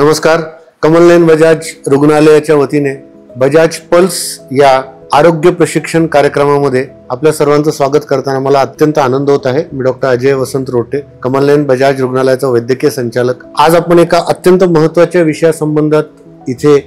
नमस्कार. कमलनयन बजाज रुग्णालयाच्या वतीने बजाज पल्स या आरोग्य प्रशिक्षण कार्यक्रमामध्ये आपल्या सर्वांचं स्वागत करताना मला अत्यंत आनंद होत आहे. मी डॉक्टर अजय वसंत रोटे, कमलनयन बजाज रुग्णालयाचा वैद्यकीय संचालक. आज आपण एका अत्यंत महत्त्वाच्या विषयासंबंधात इथे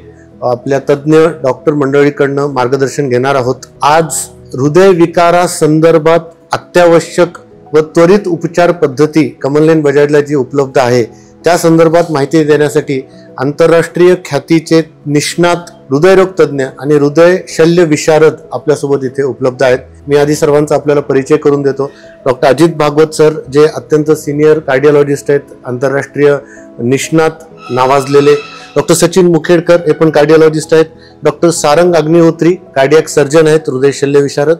आपल्या तज्ज्ञ डॉक्टर मंडळीकडनं मार्गदर्शन घेणार आहोत. आज हृदय विकारासंदर्भात अत्यावश्यक व त्वरित उपचार पद्धती कमलनयन बजाजला जी उपलब्ध आहे त्या संदर्भात माहिती देण्यासाठी आंतरराष्ट्रीय ख्यातीचे निष्णात हृदयरोग तज्ज्ञ आणि हृदय शल्य विशारद आपल्यासोबत इथे उपलब्ध आहेत. मी आधी सर्वांचा आपल्याला परिचय करून देतो. डॉक्टर अजित भागवत सर, जे अत्यंत सिनियर कार्डिओलॉजिस्ट आहेत, आंतरराष्ट्रीय निष्णात नावाजलेले. डॉक्टर सचिन मुखेडकर, हे पण कार्डिओलॉजिस्ट आहेत. Doctor Sarang Agnihotri, cardiac surgeon आहेत, हृदय शल्य विशारद.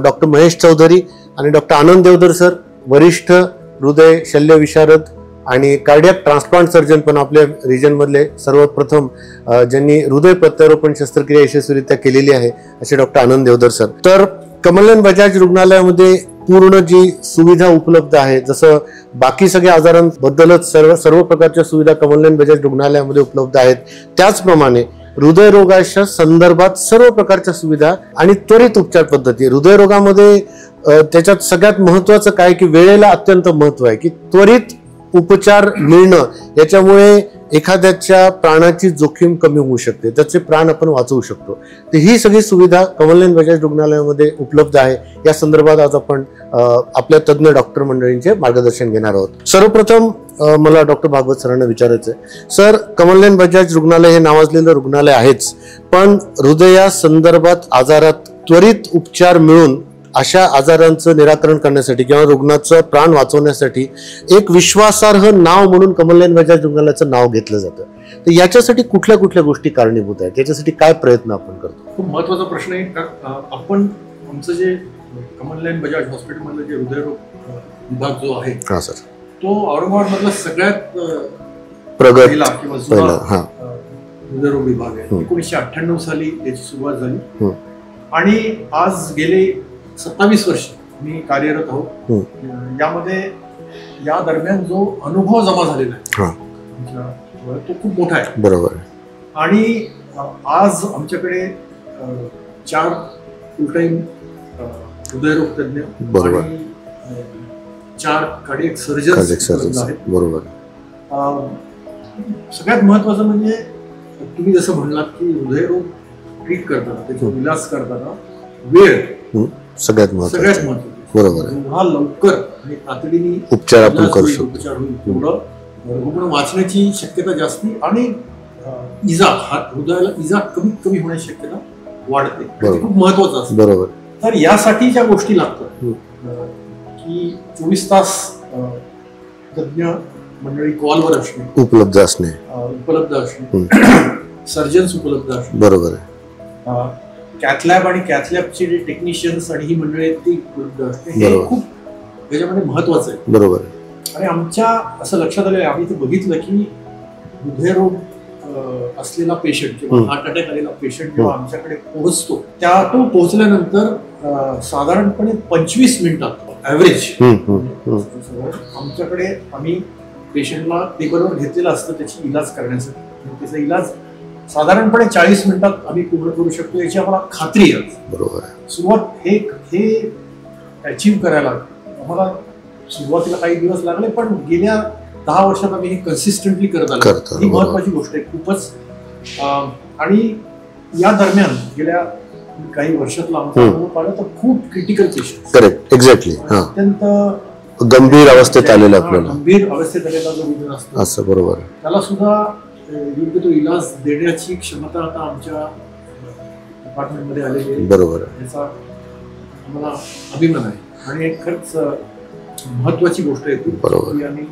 डॉक्टर महेश चौधरी आणि डॉक्टर आनंद देवधर सर, वरिष्ठ हृदय शल्य विशारद आणि कार्डियक ट्रान्सप्लांट सर्जन पण आपल्या रिजन मधले सर्वप्रथम ज्यांनी हृदय प्रत्यारोपण शस्त्रक्रिया यशस्वीरित्या केलेली आहे असे डॉक्टर आनंद देवधर सर. तर कमलनयन बजाज रुग्णालयामध्ये पूर्ण जी सुविधा उपलब्ध आहे, जसं बाकी सगळ्या आजारांबद्दलच सर्व प्रकारच्या सुविधा कमलनयन बजाज रुग्णालयामध्ये उपलब्ध आहेत, त्याचप्रमाणे हृदयरोगाच्या संदर्भात सर्व प्रकारच्या सुविधा आणि त्वरित उपचार पद्धती. हृदयरोगामध्ये त्याच्यात सगळ्यात महत्वाचं काय की वेळेला अत्यंत महत्व आहे की त्वरित उपचार मिळणं. याच्यामुळे एखाद्याच्या प्राणाची जोखीम कमी होऊ शकते, त्याचे प्राण आपण वाचवू शकतो. तर ही सगळी सुविधा कमलनयन बजाज रुग्णालयामध्ये उपलब्ध आहे. या संदर्भात आज आपण आपल्या तज्ज्ञ डॉक्टर मंडळींचे मार्गदर्शन घेणार आहोत. सर्वप्रथम मला डॉक्टर भागवत सरांना विचारायचं आहे, सर, कमलनयन बजाज रुग्णालय हे नावाजलेलं रुग्णालय आहेच, पण हृदया संदर्भात आजारात त्वरित उपचार मिळून अशा आजारांचं निराकरण करण्यासाठी किंवा रुग्णाचं प्राण वाचवण्यासाठी एक विश्वासार्ह नाव म्हणून कमलनयन बजाज रुग्णालयाचं नाव घेतलं जातं. तर याच्यासाठी कुठल्या कुठल्या गोष्टी कारणीभूत आहेत, याच्यासाठी काय प्रयत्न आपण करतो? खूप महत्वाचा प्रश्न आहे. आपण आमचं जे कमलनयन बजाज हॉस्पिटलमधलं जे हृदयरोग विभाग जो आहे, हा सर, तो औरंगाबाद मधला सगळ्यात प्रगत किंवा जुना हृदयरोग विभाग आहे. 1998 साली याची सुरुवात झाली आणि आज गेले 27 वर्ष मी कार्यरत आहोत. यामध्ये या दरम्यान जो अनुभव जमा झालेला आहे तो खूप मोठा आहे. बरोबर. आणि आज आमच्याकडे 4 फुल टाइम हृदयरोग तज्ञ, बरोबर, 4 कार्डियक सर्जन आहेत. बरोबर. सगळ्यात महत्वाचं म्हणजे तुम्ही जसं म्हणलात की हृदयरोग ट्रीट करताना, त्याचा इलाज करताना वेळ सगळ्यात महत्त्वाचं. बरोबर. जेवढा लवकर आणि तातडीने उपचार आपण करू शकतो, उपचार होईल तेवढं रुग्ण वाचण्याची शक्यता जास्ती आणि इजा, हृदयाला इजा कमीत कमी होण्याची शक्यता वाढते. खूप महत्वाचं असतं. बरोबर. तर यासाठी ज्या गोष्टी लागतात की 24 तास तज्ञ मंडळी कॉलवर असणे, उपलब्ध असणे, सर्जन्स उपलब्ध असणे. बरोबर. कॅथलॅब आणि कॅथलॅबचे जे टेक्निशियन्स आणि ही मंडळी आहेत ती उपलब्ध असते, हे खूप याच्यामध्ये महत्वाचं आहे. बरोबर. आणि आमच्या असं लक्षात आलं, आम्ही ते बघितलं की हृदयरोग असलेला पेशंट किंवा हार्ट अटॅक आलेला पेशंट जेव्हा आमच्याकडे पोहोचतो, तो पोहोचल्यानंतर साधारणपणे 25 मिनिटात ऍव्हरेज आमच्याकडे आम्ही पेशंटला टेबलवर घेतलेलं असतं त्याची इलाज करण्यासाठी. त्याचा इलाज साधारणपणे 40 मिनिटात आम्ही पूर्ण करू शकतो याची आम्हाला खात्री आहे. बरोबर. सुरुवात हे अचीव्ह करायला आम्हाला सुरुवातीला काही दिवस लागले, पण गेल्या 10 वर्षात आम्ही हे कन्सिस्टंटली करत आलो. ही महत्वाची गोष्ट आहे खूपच. आणि या दरम्यान गेल्या काही वर्षातला आमचा अनुभव पाहिला तर खूप क्रिटिकल पेशंट, करेक्ट, एक्झॅक्टली, अत्यंत गंभीर अवस्थेत आलेला, गंभीर अवस्थेत आलेला जो रुग्ण असतो असं, बरोबर, त्याला सुद्धा योग्य तो इलाज देण्याची क्षमता आता आमच्या डिपार्टमेंटमध्ये आलेली आहे. बरोबर. याचा आम्हाला अभिमान आहे आणि खरंच महत्वाची गोष्ट आहे ती आम्ही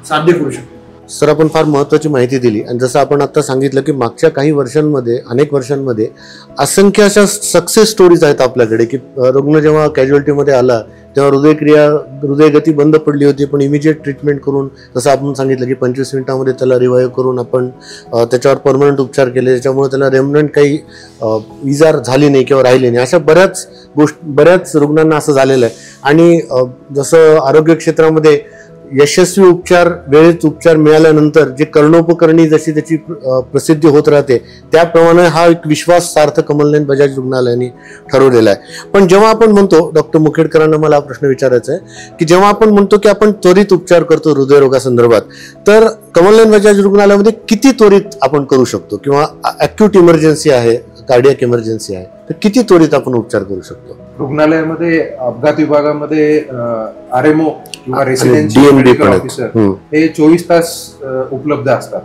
साध्य करू शकतो. सर, आपण फार महत्वाची माहिती दिली. आणि जसं आपण आता सांगितलं की मागच्या काही वर्षांमध्ये, अनेक वर्षांमध्ये असंख्य अशा सक्सेस स्टोरीज आहेत आपल्याकडे की रुग्ण जेव्हा कॅज्युअल्टीमध्ये आला तेव्हा हृदयगती बंद पडली होती, पण इमिजिएट ट्रीटमेंट करून, जसं आपण सांगितलं की 25 मिनिटांमध्ये त्याला रिवाईव्ह करून आपण त्याच्यावर परमनंट उपचार केले, त्याच्यामुळे त्याला रेमनंट काही इजार झाली नाही किंवा राहिली नाही. अशा बऱ्याच रुग्णांना असं झालेलं आहे. आणि जसं आरोग्य क्षेत्रामध्ये यशस्वी उपचार, वेळेत उपचार मिळाल्यानंतर जे कर्णोपकरणी जशी त्याची प्रसिद्धी होत राहते, त्याप्रमाणे हा एक विश्वासार्थ कमलनयन बजाज रुग्णालयाने ठरवलेला आहे. पण जेव्हा आपण म्हणतो, डॉक्टर मुखेडकरांना मला हा प्रश्न विचारायचा आहे की जेव्हा आपण म्हणतो की आपण त्वरित उपचार करतो हृदयरोगासंदर्भात, तर कमलनयन बजाज रुग्णालयामध्ये किती त्वरित आपण करू शकतो, किंवा अॅक्यूट इमर्जन्सी आहे, कार्डियक इमर्जन्सी आहे, तर किती त्वरित आपण उपचार करू शकतो? रुग्णालयामध्ये अपघात विभागामध्ये RMO किंवा रेसिडेन्शियल मेडिकल ऑफिसर हे 24 तास उपलब्ध असतात.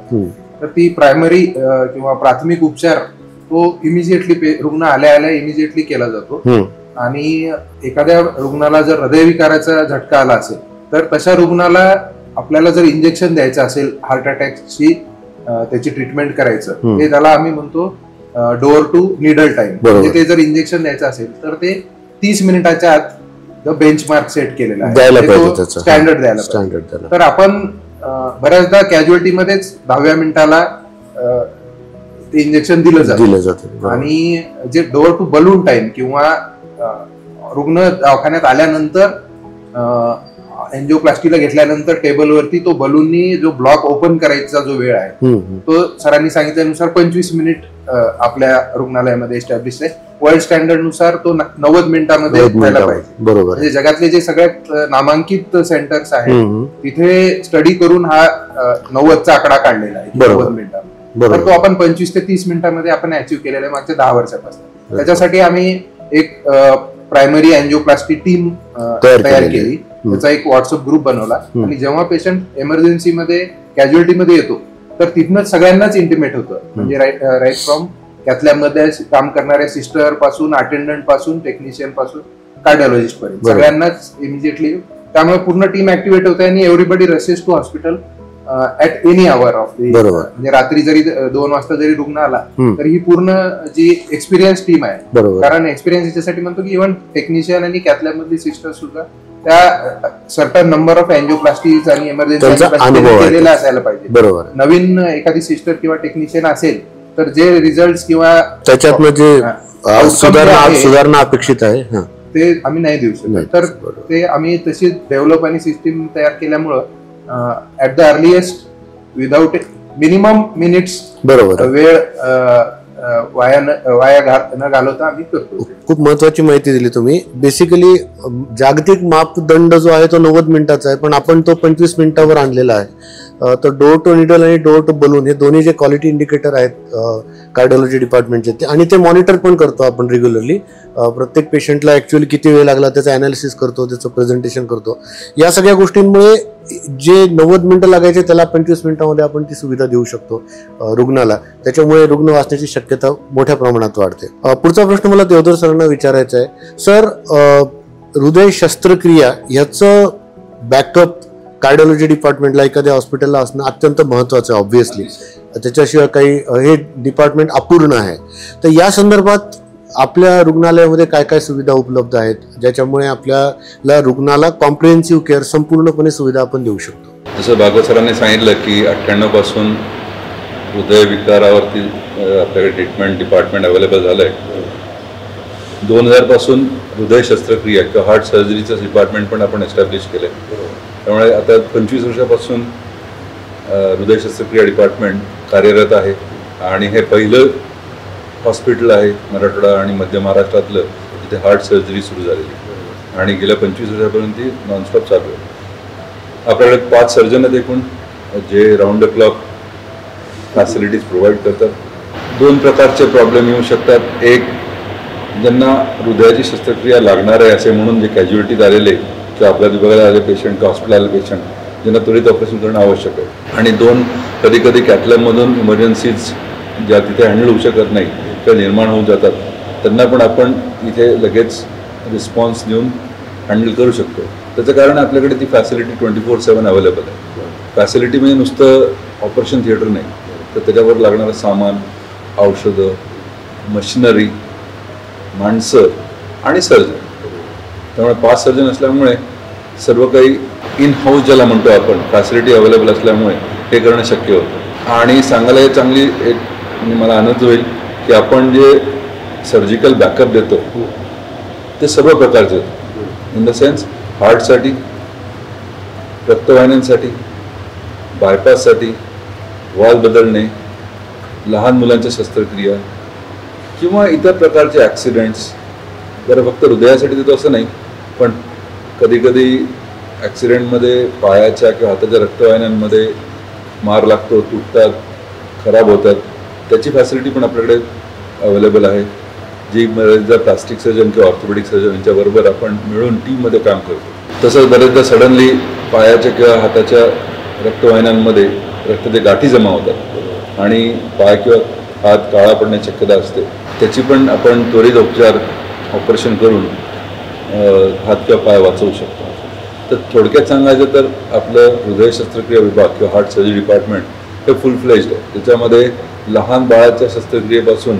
तर ती प्रायमरी किंवा प्राथमिक उपचार तो इमिजिएटली रुग्ण आल्या आल्या इमिजिएटली केला जातो. आणि एखाद्या रुग्णाला जर हृदयविकाराचा झटका आला असेल तर तशा रुग्णाला आपल्याला जर इंजेक्शन द्यायचं असेल, हार्ट अटॅकची त्याची ट्रीटमेंट करायचं, ते त्याला आम्ही म्हणतो डोअर टू निडल टाइम. म्हणजे ते जर इंजेक्शन द्यायचं असेल तर ते 30 मिनिटाच्या आत बेंचमार्क सेट केलेला आहे, स्टँडर्ड द्यायला पाहिजे. तर आपण बऱ्याचदा कॅज्युअलिटीमध्येच 10व्या मिनिटाला ते इंजेक्शन दिलं जातं. आणि जे डोअर टू बलून टाइम किंवा रुग्ण दवाखान्यात आल्यानंतर एन्जिओप्लास्टीला घेतल्यानंतर टेबलवरती तो बलूननी जो ब्लॉक ओपन करायचा जो वेळ आहे तो सरांनी सांगितल्यानुसार 25 मिनिट आपल्या रुग्णालयामध्ये एस्टॅब्लिश आहे. वर्ल्ड स्टँडर्ड नुसार तो 90 मिनिटांमध्ये व्हायला पाहिजे. बरोबर. म्हणजे जगातले जे सगळ्यात नामांकित सेंटर्स आहेत तिथे स्टडी करून हा 90चा आकडा काढलेला आहे, 90 मिनिटांमध्ये. तर तो आपण 25 ते 30 मिनिटांमध्ये आपण अचीव्ह केलेला आहे मागच्या 10 वर्षापासून. त्याच्यासाठी आम्ही एक प्रायमरी एन्जिओप्लास्टी टीम तयार केली, त्याचा एक व्हॉट्सअप ग्रुप बनवला. आणि जेव्हा पेशंट इमर्जन्सीमध्ये कॅज्युअलिटीमध्ये येतो तर तिथनंच सगळ्यांनाच इंटिमेट होतं. म्हणजे राईट फ्रॉम कॅथलॅबमध्ये काम करणाऱ्या सिस्टर पासून, अटेंडंट पासून, टेक्निशियन पासून, कार्डिओलॉजिस्ट पर्यंत सगळ्यांनाच इमिजिएटली. त्यामुळे पूर्ण टीम ऍक्टिव्हेट होते आणि everybody rushes to hospital at any hour of the. म्हणजे रात्री जरी 2 वाजता जरी रुग्ण आला तर ही पूर्ण जी एक्सपिरियन्स टीम आहे, कारण एक्सपिरियन्स याच्यासाठी म्हणतो की इव्हन टेक्निशियन आणि कॅथलॅब मधली सिस्टर सुद्धा त्या सर्टन नंबर ऑफ एन्जिओप्लास्टीज आणि इमर्जन्सी केलेला असायला पाहिजे. नवीन एखादी सिस्टर किंवा टेक्निशियन असेल तर जे रिझल्ट किंवा त्याच्यात म्हणजे सुधारणा अपेक्षित आहे ते आम्ही नाही देऊ शकत. तर ते आम्ही तशी डेव्हलप आणि सिस्टीम तयार केल्यामुळं at the earliest without minimum minutes वेळ वाया न घालवता आम्ही करतो. खूप महत्वाची माहिती दिली तुम्ही. बेसिकली जागतिक मापदंड जो आहे तो 90 मिनिटाचा आहे, पण आपण तो 25 मिनिटावर आणलेला आहे. तर डोअर टू निडल आणि डोअर टू बलून हे दोन्ही जे क्वालिटी इंडिकेटर आहेत कार्डिओलॉजी डिपार्टमेंटचे, ते आणि ते मॉनिटर पण करतो आपण रेग्युलरली. प्रत्येक पेशंटला ऍक्च्युअली किती वेळ लागला त्याचं अनालिसिस करतो, त्याचं प्रेझेंटेशन करतो. या सगळ्या गोष्टींमुळे जे 90 मिनिटं लागायचे त्याला 25 मिनिटांमध्ये आपण ती सुविधा देऊ शकतो रुग्णाला. त्याच्यामुळे रुग्ण वाचण्याची शक्यता मोठ्या प्रमाणात वाढते. पुढचा प्रश्न मला देवधर सरांना विचारायचा आहे. सर, हृदय शस्त्रक्रिया ह्याचं बॅकअप कार्डिओलॉजी डिपार्टमेंटला एखाद्या हॉस्पिटलला असणं अत्यंत महत्वाचं आहे. ऑब्व्हियसली त्याच्याशिवाय काही हे डिपार्टमेंट अपूर्ण आहे. तर या संदर्भात आपल्या रुग्णालयामध्ये काय काय सुविधा उपलब्ध आहेत ज्याच्यामुळे आपल्याला रुग्णाला कॉम्प्रिहेन्सिव्ह केअर संपूर्णपणे सुविधा आपण देऊ शकतो? जसं भागवत सरांनी सांगितलं की 98 पासून हृदयविकारावरती आपल्याकडे ट्रीटमेंट डिपार्टमेंट अवेलेबल झालं आहे. 2000 पासून हृदय शस्त्रक्रिया किंवा हार्ट सर्जरीचं डिपार्टमेंट पण आपण एस्टॅब्लिश केलं आहे. त्यामुळे आता 25 वर्षापासून हृदय शस्त्रक्रिया डिपार्टमेंट कार्यरत आहे आणि हे पहिलं हॉस्पिटल आहे मराठवाडा आणि मध्य महाराष्ट्रातलं जिथे हार्ट सर्जरी सुरू झालेली आणि गेल्या 25 वर्षापर्यंत ती नॉनस्टॉप चालू आहे. आपल्याकडे 5 सर्जन आहेत एकूण जे round the clock facilities provide करतात. 2 प्रकारचे प्रॉब्लेम येऊ शकतात. एक, ज्यांना हृदयाची शस्त्रक्रिया लागणार आहे असे म्हणून जे कॅज्युअलिटीत आलेले किंवा आपल्या विभागाला आले पेशंट किंवा हॉस्पिटल आले पेशंट ज्यांना त्वरित ऑपरेशन करणं आवश्यक आहे. आणि 2, कधी कधी कॅथलॅबमधून इमर्जन्सीज ज्या तिथे हँडल होऊ शकत नाही किंवा निर्माण होऊन जातात त्यांना पण आपण इथे लगेच रिस्पॉन्स देऊन हँडल करू शकतो. त्याचं कारण आपल्याकडे ती फॅसिलिटी 24/7 अवेलेबल आहे. फॅसिलिटी म्हणजे नुसतं ऑपरेशन थिएटर नाही, तर त्याच्यावर लागणारं सामान, औषधं, मशिनरी, माणसं आणि सर्जन. त्यामुळे 5 सर्जन असल्यामुळे सर्व काही इन हाऊस ज्याला म्हणतो आपण फॅसिलिटी अवेलेबल असल्यामुळे हे करणं शक्य होतं. आणि सांगायला हे चांगली एक मला आनंद होईल की आपण जे सर्जिकल बॅकअप देतो ते सर्व प्रकारचे इन द सेन्स हार्टसाठी, रक्तवाहिन्यांसाठी, बायपाससाठी, वॉल बदलणे, लहान मुलांच्या शस्त्रक्रिया किंवा इतर प्रकारचे ॲक्सिडेंट्स. बरं, फक्त हृदयासाठी देतो असं नाही, पण कधी कधी ॲक्सिडेंटमध्ये पायाच्या किंवा हाताच्या रक्तवाहिन्यांमध्ये मार लागतो, तुटतात, खराब होतात, त्याची फॅसिलिटी पण आपल्याकडे अवेलेबल आहे, जी बरेचदा प्लास्टिक सर्जन किंवा ऑर्थोपेडिक सर्जन यांच्याबरोबर आपण मिळून टीममध्ये काम करतो. तसंच बरेचदा सडनली पायाच्या किंवा हाताच्या रक्तवाहिन्यांमध्ये रक्ताच्या गाठी जमा होतात आणि पाय किंवा हात काळा पडण्याची शक्यता असते. त्याची पण आपण त्वरित उपचार ऑपरेशन करून हात किंवा पाय वाचवू शकतो. तर थोडक्यात सांगायचं तर आपलं हृदय शस्त्रक्रिया विभाग किंवा हार्ट सर्जरी डिपार्टमेंट हे फुल फ्लेज्ड आहे. त्याच्यामध्ये लहान बाळाच्या शस्त्रक्रियेपासून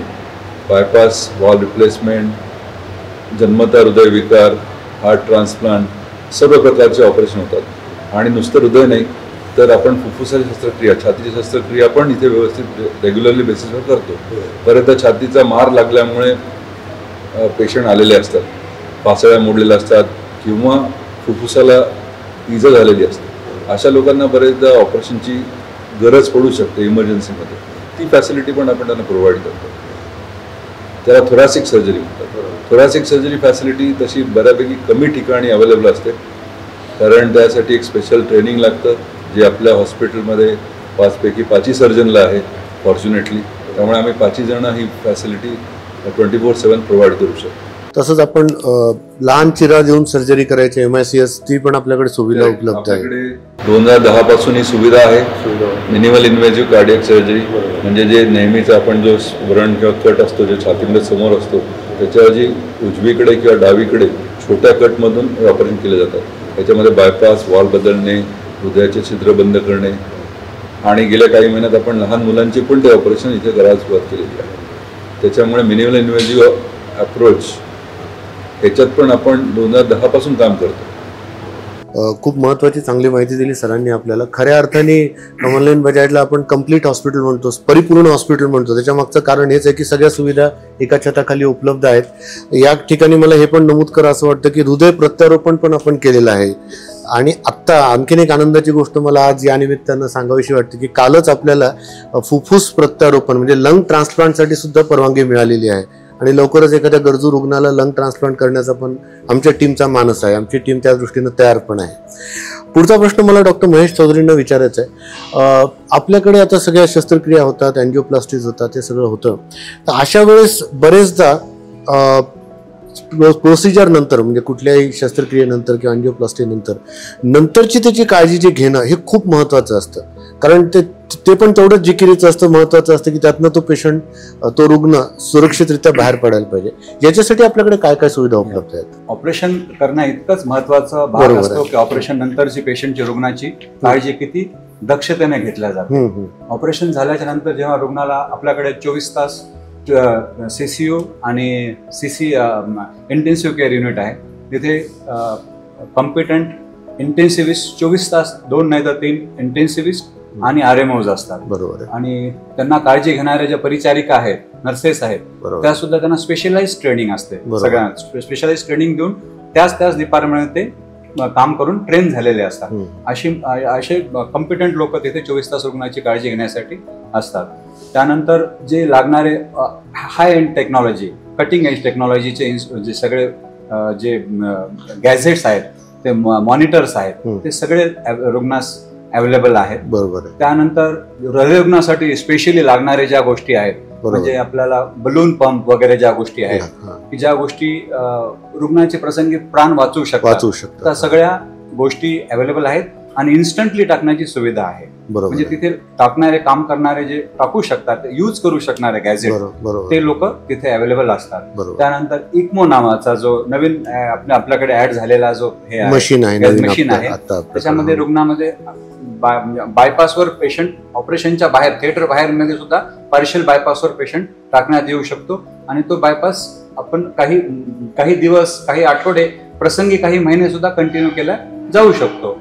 बायपास, वॉल रिप्लेसमेंट, जन्मता हृदयविकार, हार्ट ट्रान्सप्लांट सर्व प्रकारचे ऑपरेशन होतात. आणि नुसतं हृदय नाही तर आपण फुफ्फुसाची शस्त्रक्रिया, छातीची शस्त्रक्रिया पण इथे व्यवस्थित रेग्युलरली बेसिसवर करतो. परत छातीचा मार लागल्यामुळे पेशंट आलेले असतात, पासळ्या मोडलेल्या असतात किंवा फुफ्फुसाला इजा झालेली असते. अशा लोकांना बरेचदा ऑपरेशनची गरज पडू शकते इमर्जन्सीमध्ये. ती फॅसिलिटी पण आपण त्यांना प्रोव्हाइड करतो. त्याला थोरॅसिक सर्जरी म्हणतात. थोरॅसिक सर्जरी फॅसिलिटी तशी बऱ्यापैकी कमी ठिकाणी अवेलेबल असते, कारण त्यासाठी एक स्पेशल ट्रेनिंग लागतं, जे आपल्या हॉस्पिटलमध्ये 5 पैकी 5 सर्जनला आहे फॉर्च्युनेटली. त्यामुळे आम्ही 5 जण ही फॅसिलिटी 24/7 प्रोव्हाइड करू शकतो. तसंच आपण लहान चिरा देऊन सर्जरी करायची MICS, ती पण आपल्याकडे सुविधा उपलब्ध आहे. 2010 पासून ही सुविधा आहे. मिनिमल इन्व्हेजिव्ह कार्डियक सर्जरी म्हणजे जे नेहमीच आपण जो व्रण किंवा कट असतो जो छातीमध्ये समोर असतो त्याच्याऐवजी उजवीकडे किंवा डावीकडे छोट्या कटमधून ऑपरेशन केले जातात. याच्यामध्ये बायपास, वॉल बदलणे, हृदयाचे छिद्र बंद करणे आणि गेल्या काही महिन्यात आपण लहान मुलांचे पण ते ऑपरेशन इथे करायला सुरुवात केलेली आहे. त्याच्यामुळे मिनिमल इन्व्हेजिव्ह अप्रोच ह्याच्यात पण आपण 2010 पासून काम करतो. खूप महत्त्वाची चांगली माहिती दिली सरांनी आपल्याला. खऱ्या अर्थाने कमलनयन बजाजला आपण कम्प्लीट हॉस्पिटल म्हणतो, परिपूर्ण हॉस्पिटल म्हणतो. त्याच्या मागचं कारण हेच आहे की सगळ्या सुविधा एका छताखाली उपलब्ध आहेत. या ठिकाणी मला हे पण नमूद करा असं वाटतं की हृदय प्रत्यारोपण पण आपण केलेलं आहे. आणि आत्ता आणखीन एक आनंदाची गोष्ट मला आज या निमित्तानं सांगावीशी वाटते की कालच आपल्याला फुफ्फुस प्रत्यारोपण म्हणजे लंग ट्रान्सप्लांटसाठी सुद्धा परवानगी मिळालेली आहे. आणि लवकरच एखाद्या गरजू रुग्णाला लंग ट्रान्सप्लांट करण्याचा पण आमच्या टीमचा मानस आहे. आमची टीम त्या दृष्टीनं तयार पण आहे. पुढचा प्रश्न मला डॉक्टर महेश चौधरींना विचारायचा आहे. आपल्याकडे आता सगळ्या शस्त्रक्रिया होतात, अँजिओप्लास्टीज होतात, ते सगळं होतं. तर अशा वेळेस बरेचदा प्रोसिजर नंतर म्हणजे कुठल्याही शस्त्रक्रियेनंतर किंवा अँजिओप्लास्टी नंतरची त्याची काळजी जे घेणं हे खूप महत्त्वाचं असतं. कारण ते पण तेवढंच जिकिरीचं असतं, महत्त्वाचं असतं की त्यातनं तो पेशंट, तो रुग्ण सुरक्षितरित्या बाहेर पडायला पाहिजे. याच्यासाठी आपल्याकडे काय काय सुविधा उपलब्ध आहेत? ऑपरेशन करणं इतकंच महत्त्वाचा भाग असतो की ऑपरेशन नंतरची पेशंटची रुग्णाची काळजी किती दक्षतेने घेतल्या जाते. ऑपरेशन झाल्याच्या नंतर जेव्हा रुग्णाला आपल्याकडे 24 तास CCU आणि CC इंटेन्सिव्ह केअर युनिट आहे, तिथे कॉम्पिटंट इंटेन्सिव्हिस्ट 24 तास 2 नाही तर 3 इंटेन्सिव्हिस्ट आणि RMOs असतात. बरोबर. आणि त्यांना काळजी घेणाऱ्या ज्या परिचारिका आहेत, नर्सेस आहेत, त्या सुद्धा त्यांना स्पेशलाइज ट्रेनिंग असते. सगळ्यांना स्पेशलाइज ट्रेनिंग देऊन त्याच डिपार्टमेंटमध्ये काम करून ट्रेन झालेले असतात. असे कॉम्पिटंट लोक तिथे 24 तास रुग्णाची काळजी घेण्यासाठी असतात. त्यानंतर जे लागणारे हाय एंड टेक्नॉलॉजी, कटिंग एज टेक्नॉलॉजीचे जे सगळे जे गॅझेट्स आहेत, ते मॉनिटर्स आहेत, ते सगळे रुग्णास अवेलेबल आहेत. बरोबर. त्यानंतर हृदयरुग्णासाठी स्पेशली लागणारे ज्या गोष्टी आहेत, म्हणजे आपल्याला बलून पंप वगैरे ज्या गोष्टी आहेत की ज्या गोष्टी रुग्णाचे प्रसंगी प्राण वाचवू शकतात, त्या सगळ्या गोष्टी अवेलेबल आहेत आणि इन्स्टंटली टाकण्याची सुविधा आहे. म्हणजे तिथे टाकणारे, काम करणारे जे टाकू शकतात, यूज करू शकणारे गॅझेट, ते लोक तिथे अवेलेबल असतात. त्यानंतर इक्मो नावाचा जो नवीन आपल्याकडे ऍड झालेला जो हे मशीन आहे, त्याच्यामध्ये रुग्णामध्ये बायपासवर पेशंट ऑपरेशनच्या बाहेर, थिएटर बाहेर मध्ये सुद्धा पार्शियल बायपासवर पेशंट टाकण्यात येऊ शकतो. आणि तो बायपास आपण काही दिवस, काही आठवडे, प्रसंगी काही महिने सुद्धा कंटिन्यू केला जाऊ शकतो.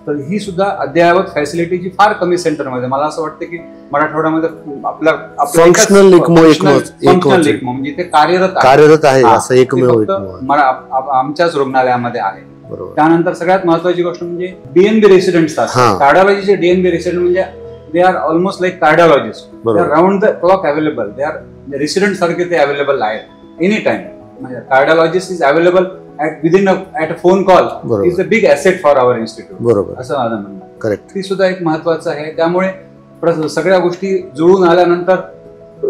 तर ही सुद्धा अद्ययावत फॅसिलिटी जी फार कमी सेंटरमध्ये, मला असं वाटतं की मराठवाड्यामध्ये आपला फंक्शनल इक्मो म्हणजे ते कार्यरत आहे, असं एकमेव आमच्याच रुग्णालयामध्ये आहे. त्यानंतर सगळ्यात महत्वाची गोष्ट म्हणजे डीएनबी रेसिडेंट्स असतात. कार्डिओलॉजीचे डीएनबी रेसिडेंट म्हणजे they are almost like cardiologist, they are round the clock available, they are resident सारखे ते अवेलेबल आहेत एनी टाइम. म्हणजे cardiologist is available at a phone call is a big asset for our institute. बरोबर, असं माझं म्हणणं. Correct. ती सुद्धा एक महत्वाचं आहे. त्यामुळे सगळ्या गोष्टी जुळून आल्यानंतर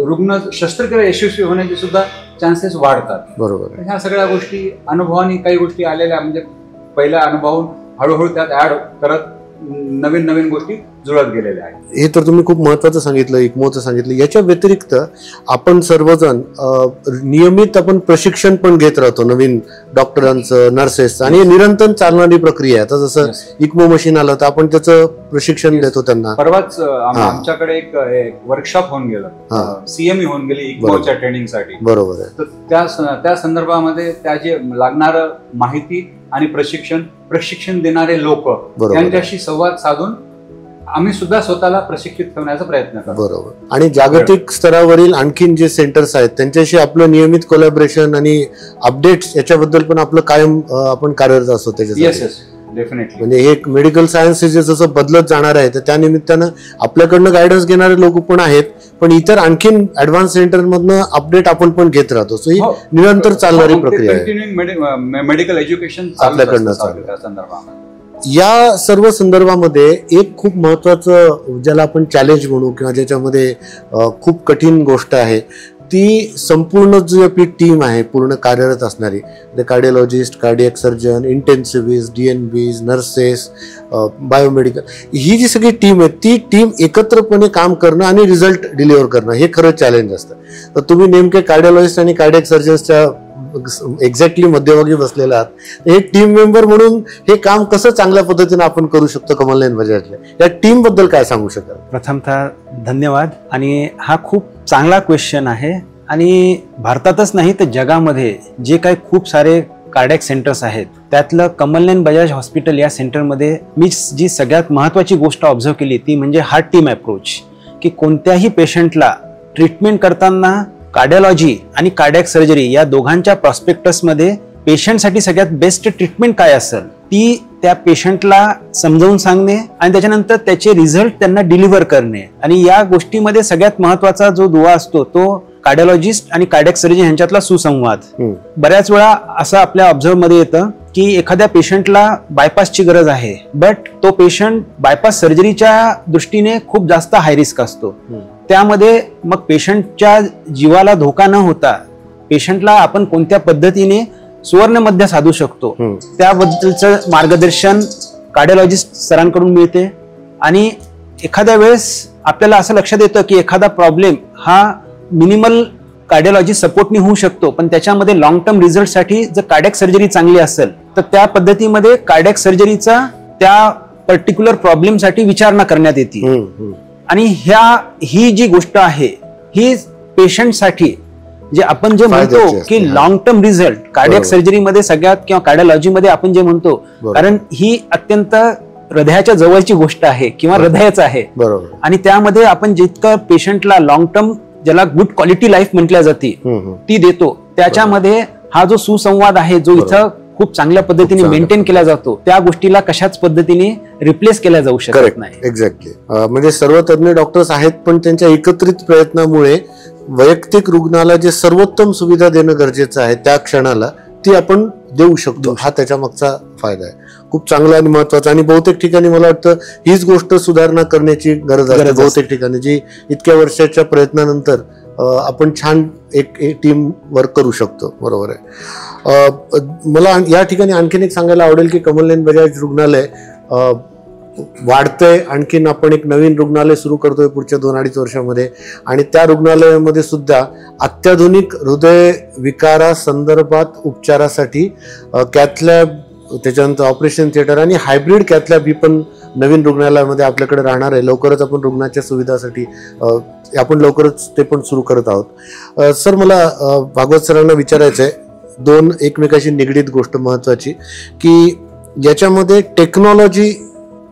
रुग्ण शस्त्रक्रिया यशस्वी होण्याचे सुद्धा चान्सेस वाढतात. बरोबर. ह्या सगळ्या गोष्टी अनुभवाने काही गोष्टी आलेल्या म्हणजे पहिल्या अनुभवून हळूहळू त्यात ऍड करत नवीन नवीन गोष्टी जुळत गेलेल्या आहेत. हे तर तुम्ही खूप महत्वाचं सांगितलं, इक्मोचं सांगितलं. याच्या व्यतिरिक्त आपण सर्वजण नियमित आपण प्रशिक्षण पण घेत राहतो नवीन डॉक्टरांचं, नर्सेसचं, आणि निरंतर चालणारी प्रक्रिया आहे. आता जसं इक्मो मशीन आलं तर आपण त्याचं प्रशिक्षण देतो त्यांना. परवाच आमच्याकडे एक वर्कशॉप होऊन गेलं, सीएमई होऊन गेली इक्मोच्या ट्रेनिंगसाठी. बरोबर आहे. तर त्या संदर्भामध्ये त्याचे लागणारं माहिती आणि प्रशिक्षण देणारे लोक त्यांच्याशी संवाद साधून आम्ही सुद्धा स्वतःला प्रशिक्षित ठेवण्याचा प्रयत्न करतो. बरोबर. आणि जागतिक स्तरावरील आणखीन जे सेंटर्स आहेत त्यांच्याशी आपलं नियमित कोलॅबोरेशन आणि अपडेट्स याच्याबद्दल पण आपलं कायम आपण कार्यरत असतो त्याच्यासाठी. म्हणजे हे मेडिकल सायन्स जसं बदलत जाणार आहे तर त्या निमित्तानं आपल्याकडनं गायडन्स घेणारे लोक पण आहेत, पण इतर आणखीन ऍडव्हान्स सेंटर मधनं अपडेट आपण पण घेत राहतो. सो ही निरंतर चालणारी प्रक्रिया आहे. मेडिकल एज्युकेशन आपल्याकडनं चालतं. या सर्व संदर्भामध्ये एक खूप महत्वाचं ज्याला आपण चॅलेंज म्हणू किंवा ज्याच्यामध्ये खूप कठीण गोष्ट आहे ती संपूर्ण जी आपली टीम आहे पूर्ण कार्यरत असणारी, cardiologist, cardiac surgeon, intensivist, DNBs, nurses, biomedical, ही जी सगळी टीम आहे ती टीम एकत्रपणे काम करणं आणि रिझल्ट डिलिव्हर करणं हे खरं चॅलेंज असतं. तर तुम्ही नेमके कार्डिओलॉजिस्ट आणि कार्डियक सर्जन्सच्या एक्झॅक्टली मध्यभागी बसलेला आहात. हे टीम मेंबर म्हणून हे काम कसं चांगल्या पद्धतीने आपण करू शकतो कमलनयन बजाजला, या टीम बद्दल काय सांगू शकाल? प्रथमतः धन्यवाद. आणि हा खूप चांगला क्वेश्चन आहे. आणि भारतातच नाही तर जगामध्ये जे काही खूप सारे कार्डियक सेंटर्स आहेत त्यातलं कमलनयन बजाज हॉस्पिटल या सेंटरमध्ये मी जी सगळ्यात महत्त्वाची गोष्ट ऑब्झर्व केली ती म्हणजे हा टीम अप्रोच, की कोणत्याही पेशंटला ट्रीटमेंट करताना कार्डिओलॉजी आणि कार्डियक सर्जरी या दोघांच्या प्रॉस्पेक्टसमध्ये पेशंटसाठी सगळ्यात बेस्ट ट्रीटमेंट काय असेल ती त्या पेशंटला समजावून सांगणे आणि त्याच्यानंतर त्याचे रिझल्ट त्यांना डिलिव्हर करणे. आणि या गोष्टीमध्ये सगळ्यात महत्वाचा जो दुवा असतो तो कार्डिओलॉजिस्ट आणि कार्डियक सर्जन यांच्यातला सुसंवाद. बऱ्याच वेळा असं आपल्या ऑब्झर्व्ह मध्ये येतं की एखाद्या पेशंटला बायपासची गरज आहे, बट तो पेशंट बायपास सर्जरीच्या दृष्टीने खूप जास्त हाय रिस्क असतो. त्यामध्ये मग पेशंटच्या जीवाला धोका न होता पेशंटला आपण कोणत्या पद्धतीने सुवर्ण मध्य साधू शकतो त्याबद्दलचं मार्गदर्शन कार्डिओलॉजिस्ट सरांकडून मिळते. आणि एखाद्या वेळेस आपल्याला असं लक्षात येतं की एखादा प्रॉब्लेम हा मिनिमल कार्डिओलॉजी सपोर्टने होऊ शकतो, पण त्याच्यामध्ये लॉंग टर्म रिझल्टसाठी जर कार्डियक सर्जरी चांगली असेल तर त्या पद्धतीमध्ये कार्डियक सर्जरीचा त्या पर्टिक्युलर प्रॉब्लेमसाठी विचारणा करण्यात येते. आणि ही जी गोष्ट आहे ही पेशंटसाठी जे आपण जे म्हणतो की लॉंग टर्म रिझल्ट कार्डियक सर्जरीमध्ये सगळ्यात किंवा कार्डिओलॉजीमध्ये आपण जे म्हणतो, कारण ही अत्यंत हृदयाच्या जवळची गोष्ट आहे किंवा हृदयाचं आहे. आणि त्यामध्ये आपण जितकं पेशंटला लॉंग टर्म ज्याला गुड क्वालिटी लाईफ म्हटल्या जाते ती देतो, त्याच्यामध्ये हा जो सुसंवाद आहे जो इथं खूप चांगल्या पद्धतीने मेंटेन केला जातो त्या गोष्टीला कशाच पद्धतीने रिप्लेस केल्या जाऊ शकत नाही. एक्झॅक्टली. म्हणजे सर्व तज्ञ डॉक्टर्स आहेत पण त्यांच्या एकत्रित प्रयत्नामुळे वैयक्तिक रुग्णाला जे सर्वोत्तम सुविधा देणं गरजेचं आहे त्या क्षणाला ती आपण देऊ शकतो. हा त्याच्या मागचा फायदा आहे. खूप चांगला आणि महत्वाचा. आणि बहुतेक ठिकाणी मला वाटतं हीच गोष्ट सुधारणा करण्याची गरज आहे बहुतेक ठिकाणी, जी इतक्या वर्षाच्या प्रयत्नानंतर आपण छान एक टीम वर्क करू शकतो. बरोबर आहे. मला या ठिकाणी आणखीन एक सांगायला आवडेल की कमलनयन बजाज रुग्णालय वाढतंय. आणखीन आपण एक नवीन रुग्णालय सुरू करतोय पुढच्या 2-2.5 वर्षामध्ये. आणि त्या रुग्णालयामध्ये सुद्धा अत्याधुनिक हृदय विकारा संदर्भात उपचारासाठी कॅथलॅब, त्याच्यानंतर ऑपरेशन थिएटर आणि हायब्रिड कॅथलॅब ही पण नवीन रुग्णालयामध्ये आपल्याकडे राहणार आहे. लवकरच आपण रुग्णाच्या सुविधासाठी आपण लवकरच ते पण सुरू करत आहोत. सर, मला भागवत सरांना विचारायचं आहे 2 एकमेकाशी निगडीत गोष्ट महत्वाची, की याच्यामध्ये टेक्नॉलॉजी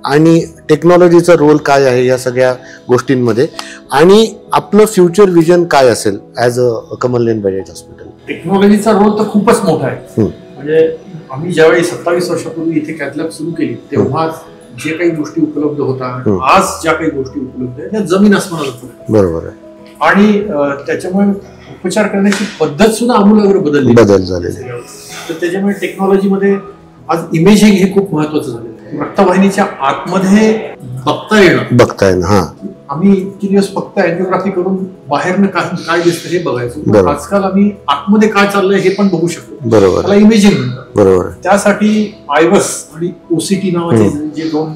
आणि टेक्नॉलॉजीचा रोल काय आहे या सगळ्या गोष्टींमध्ये, आणि आपलं फ्युचर विजन काय असेल as a Kamalnayan Bajaj hospital? टेक्नॉलॉजीचा रोल तर खूपच मोठा आहे. म्हणजे आम्ही ज्यावेळी 27 वर्षापूर्वी इथे कॅथलॅब सुरू केली तेव्हा जे काही गोष्टी उपलब्ध होता आज ज्या काही गोष्टी उपलब्ध आहेत त्या जमीन आसमानाला बरोबर आहे. आणि त्याच्यामुळे उपचार करण्याची पद्धत सुद्धा आमूलाग्र बदल झालेली. तर त्याच्यामुळे टेक्नॉलॉजीमध्ये आज इमेजिंग हे खूप महत्वाचं झालं. रक्तवाहिनीच्या आतमध्ये बघता येणं. हा, आम्ही इतके दिवस फक्त अँजिओग्राफी करून बाहेरनं काय दिसतं हे बघायचो. आजकाल आम्ही आतमध्ये काय चाललंय हे पण बघू शकतो. बरोबर, त्याला इमेजिंग म्हणतात. बरोबर. त्यासाठी आयवस आणि ओसीटी नावाचे जे 2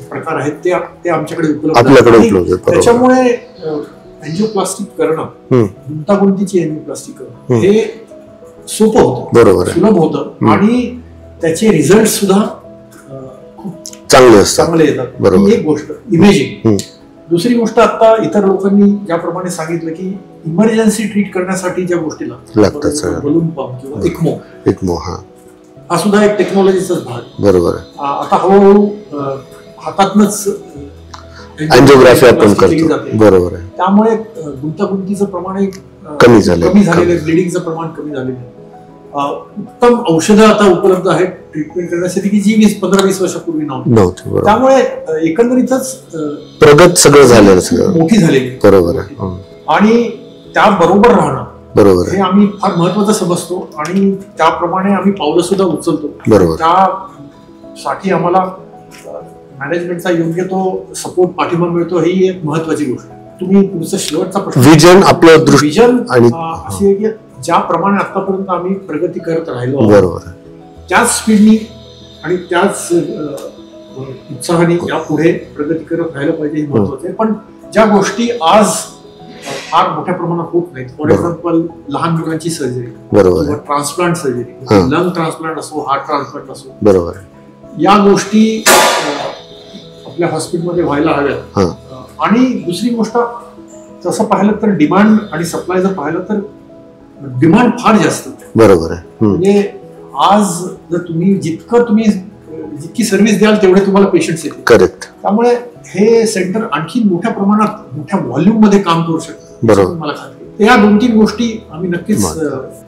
प्रकार आहेत ते आमच्याकडे उपलब्ध आहेत. त्याच्यामुळे अँजिओप्लास्टिक करणं, गुंतागुंतीची अँजिओप्लास्टिक करणं हे सोपं होतं, बरोबर, सुलभ होतं आणि त्याचे रिझल्ट सुद्धा चांगले येतात. ही एक गोष्ट इमेजिंग. दुसरी गोष्ट आता इतर लोकांनी ज्याप्रमाणे सांगितलं की इमर्जन्सी ट्रीट करण्यासाठी ज्या गोष्टी लागतात, बलून पंप किंवा इक्मो हा सुद्धा एक टेक्नॉलॉजीचाच भाग. बरोबर. आता हळूहळू हातातनच अँजिओग्राफी आपण करतो. बरोबर आहे. त्यामुळे गुंतागुंतीचं प्रमाण कमी झालेलं, ब्लिडिंगचं प्रमाण कमी झालेलं आहे. उत्तम औषधं आता उपलब्ध आहेत ट्रीटमेंट करण्यासाठी की जी 15-20 वर्षापूर्वी नव्हती. त्यामुळे एकंदरीतच प्रगत सगळं झालेलं, मोठी झालेली. बरोबर आहे. आणि त्याबरोबर राहणं, बरोबर, हे आम्ही फार महत्वाचं समजतो आणि त्याप्रमाणे आम्ही पावलं सुद्धा उचलतो. बरोबर. त्यासाठी आम्हाला मॅनेजमेंटचा योग्य तो सपोर्ट, पाठिंबा मिळतो, ही एक महत्वाची गोष्ट. तुम्ही तुमचा शेवटचा प्रश्न, विजन, आपलं विजन अशी आहे की ज्याप्रमाणे आतापर्यंत आम्ही प्रगती करत राहिलो, बरोबर, त्याच स्पीडनी आणि त्याच उत्साहाने यापुढे प्रगती करत राहिलं पाहिजे, हे महत्वाचं आहे. पण ज्या गोष्टी आज फार मोठ्या प्रमाणात होत नाहीत, फॉर एक्झाम्पल लहान मुलांची सर्जरी, बरोबर, ट्रान्सप्लांट सर्जरी, लंग ट्रान्सप्लांट असो, हार्ट ट्रान्सप्लांट असो, बरोबर, या गोष्टी आपल्या हॉस्पिटलमध्ये व्हायला हव्यात. आणि दुसरी गोष्ट तसं पाहिलं तर डिमांड आणि सप्लाय जर पाहिलं तर डिमांड फार जास्त, बरोबर आहे. म्हणजे आज जर जितकी सर्व्हिस द्याल तेवढे तुम्हाला पेशंट्स येतील. करेक्ट. त्यामुळे हे सेंटर आणखी मोठ्या प्रमाणात, मोठ्या व्हॉल्यूम मध्ये काम करू शकतं, बरोबर, मला खात्री. या 2-3 गोष्टी आम्ही नक्कीच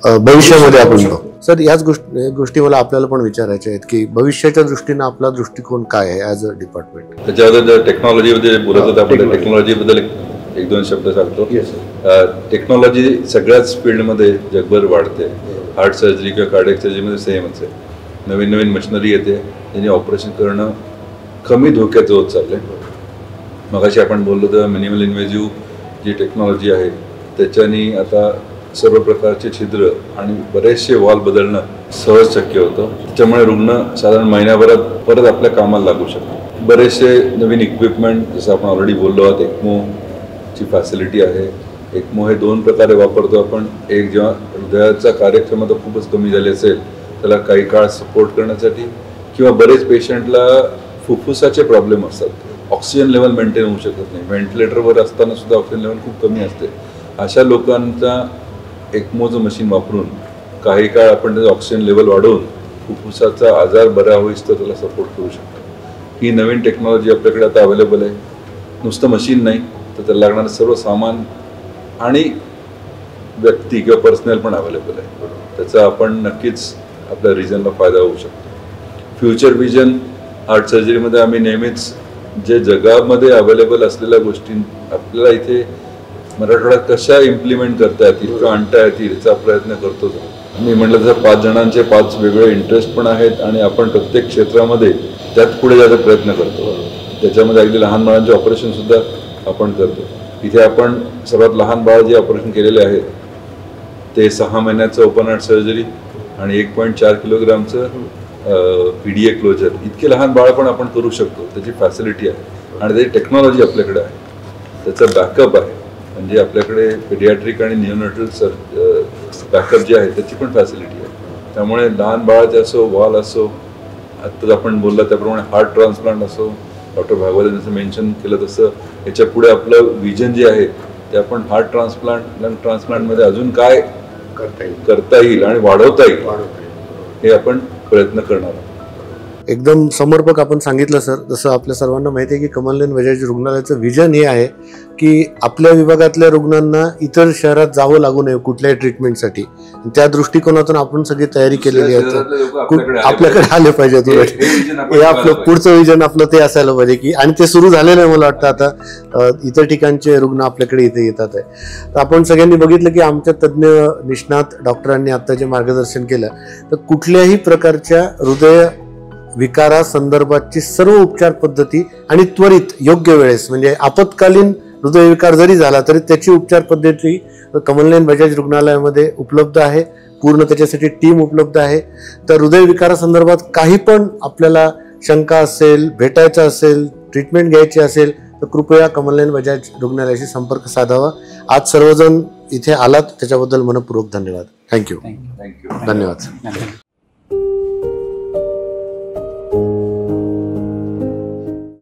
भविष्यामध्ये आपण बघू. सर, याच गोष्टी मला आपल्याला पण विचारायच्या आहेत की भविष्याच्या दृष्टीने आपला दृष्टिकोन काय आहे ॲज अ डिपार्टमेंट? त्याच्याबद्दल टेक्नॉलॉजीमध्ये बोलत होता आपण, टेक्नॉलॉजीबद्दल 1-2 शब्द सांगतो. टेक्नॉलॉजी सगळ्याच फील्डमध्ये जगभर वाढते. हार्ट सर्जरी किंवा कार्डियक सर्जरीमध्ये सेमच आहे. नवीन नवीन मशिनरी येते, त्यांनी ऑपरेशन करणं कमी धोक्याचं होत चाललंय. मगाशी आपण बोललो तर मिनिमल इन्व्हेजिव्ह जी टेक्नॉलॉजी आहे त्याच्यानी आता सर्व प्रकारचे छिद्र आणि बरेचसे वॉल बदलणं सहज शक्य होतं. त्याच्यामुळे रुग्ण साधारण महिन्याभरात परत आपल्या कामाला लागू शकतो. बरेचसे नवीन इक्विपमेंट, जसं आपण ऑलरेडी बोललो आहोत, एक्मोची फॅसिलिटी आहे. एक्मो हे 2 प्रकारे वापरतो आपण. एक, जेव्हा हृदयाचा कार्यक्षमता खूपच कमी झाली असेल त्याला काही काळ सपोर्ट करण्यासाठी, किंवा बरेच पेशंटला फुफ्फुसाचे प्रॉब्लेम असतात, ऑक्सिजन लेवल मेंटेन होऊ शकत नाही, व्हेंटिलेटरवर असताना सुद्धा ऑक्सिजन लेवल खूप कमी असते. अशा लोकांचा एक्मोचं मशीन वापरून काही काळ आपण त्याचं ऑक्सिजन लेवल वाढवून फुफ्फुसाचा आजार बरा होईस तर त्याला सपोर्ट करू शकतो. ही नवीन टेक्नॉलॉजी आपल्याकडे आता अवेलेबल आहे. नुसतं मशीन नाही तर त्याला लागणारं सर्व सामान आणि व्यक्ती किंवा पर्सनल पण अवेलेबल आहे. त्याचा आपण नक्कीच आपल्या रिजनला फायदा होऊ शकतो. फ्युचर विजन हार्ट सर्जरीमध्ये आम्ही नेहमीच जे जगामध्ये अवेलेबल असलेल्या गोष्टी आपल्याला इथे मराठवाड्यात कशा इम्प्लिमेंट करता येतील किंवा आणता येतील याचा प्रयत्न करतो. मी म्हटलं तर 5 जणांचे 5 वेगळे इंटरेस्ट पण आहेत आणि आपण प्रत्येक क्षेत्रामध्ये त्यात पुढे जायचा प्रयत्न करतो. त्याच्यामध्ये अगदी लहान बाळांचे ऑपरेशन सुद्धा आपण करतो. इथे आपण सर्वात लहान बाळ जे ऑपरेशन केलेले आहेत ते 6 महिन्याचं ओपन हार्ट सर्जरी आणि 1.4 किलोग्रामचं PDA क्लोजर, इतके लहान बाळ पण आपण करू शकतो. त्याची फॅसिलिटी आहे आणि त्याची टेक्नॉलॉजी आपल्याकडे आहे, त्याचं बॅकअप आहे. म्हणजे आपल्याकडे पेडियाट्रिक आणि निओनेटल बॅकअप जे आहे त्याची पण फॅसिलिटी आहे. त्यामुळे लहान बाळाचे असो, वॉल असो, आत्ताच आपण बोलला त्याप्रमाणे हार्ट ट्रान्सप्लांट असो, डॉक्टर भागवत जसं मेन्शन केलं तसं याच्या पुढे आपलं विजन जे आहे ते आपण हार्ट ट्रान्सप्लांट, लंग ट्रान्सप्लांटमध्ये अजून काय करता येईल आणि वाढवता येईल हे आपण प्रयत्न करणार आहोत. एकदम समर्पक आपण सांगितलं सर. जसं आपल्या सर्वांना माहिती आहे की कमलनयन बजाज रुग्णालयाचं विजन हे आहे की आपल्या विभागातल्या रुग्णांना इतर शहरात जावं लागू नये कुठल्याही ट्रीटमेंटसाठी. त्या दृष्टिकोनातून आपण सगळी तयारी केलेली आहे. आपल्याकडे आले पाहिजेत. हे आपलं पुढचं विजन आपलं ते असायला पाहिजे की, आणि ते सुरू झालेलं आहे मला वाटतं. आता इतर ठिकाणचे रुग्ण आपल्याकडे इथे येतात आहे. तर आपण सगळ्यांनी बघितलं की आमच्या तज्ज्ञ निष्णात डॉक्टरांनी आता जे मार्गदर्शन केलं, तर कुठल्याही प्रकारच्या हृदय विकारासंदर्भातची सर्व उपचार पद्धती आणि त्वरित योग्य वेळेस, म्हणजे आपत्कालीन हृदयविकार जरी झाला तरी त्याची उपचार पद्धती कमलनयन बजाज रुग्णालयामध्ये उपलब्ध आहे. पूर्ण त्याच्यासाठी टीम उपलब्ध आहे. तर हृदयविकारासंदर्भात काही पण आपल्याला शंका असेल, भेटायचं असेल, ट्रीटमेंट घ्यायची असेल, तर कृपया कमलनयन बजाज रुग्णालयाशी संपर्क साधावा. आज सर्वजण इथे आलात त्याच्याबद्दल मनपूर्वक धन्यवाद. थँक्यू. धन्यवाद.